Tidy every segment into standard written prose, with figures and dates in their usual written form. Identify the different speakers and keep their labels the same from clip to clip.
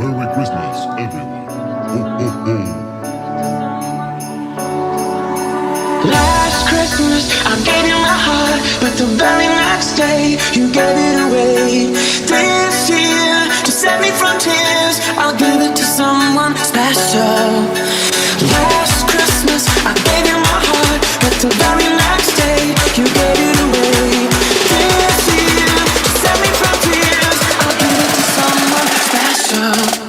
Speaker 1: Merry Christmas, everyone. Ho, ho, ho.
Speaker 2: Last Christmas, I gave you my heart, but the very next day, you gave it away. This year, to save me from tears, I'll give it to someone special. Last Christmas, I gave you my heart, but the very next day, you gave it away. This year, to save me from tears, I'll give it to someone special.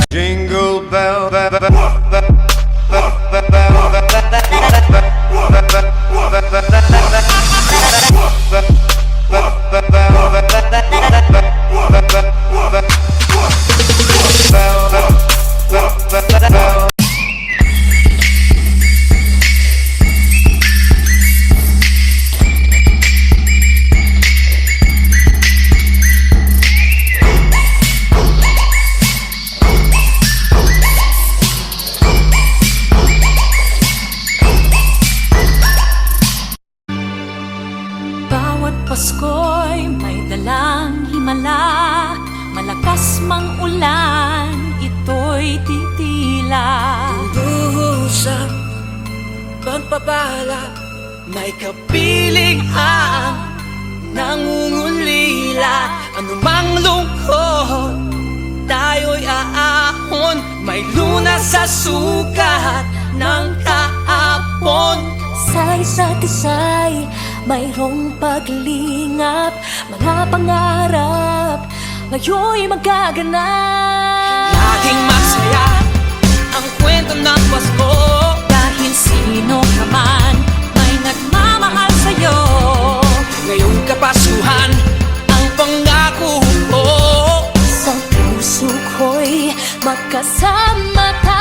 Speaker 3: Jingle bell,
Speaker 4: Bawat Pasko'y may dalang himala, malakas mang ulan, ito'y titila.
Speaker 2: Usap, pagpapala, may kapiling ang nangungulila. Anumang lungkot, tayo'y aahon, may lunas sa sukat ng kahapon.
Speaker 4: Sa isa't isa'y mayroong paglingap, mga pangarap ngayon'y magaganap.
Speaker 2: Laging masaya ang kwento ng Pasko,
Speaker 4: Dahil sino ka man may nagmamahal sa'yo.
Speaker 2: ngayong Kapaskuhan ang pangako ko.
Speaker 4: Sa puso ko'y magkasama tayo.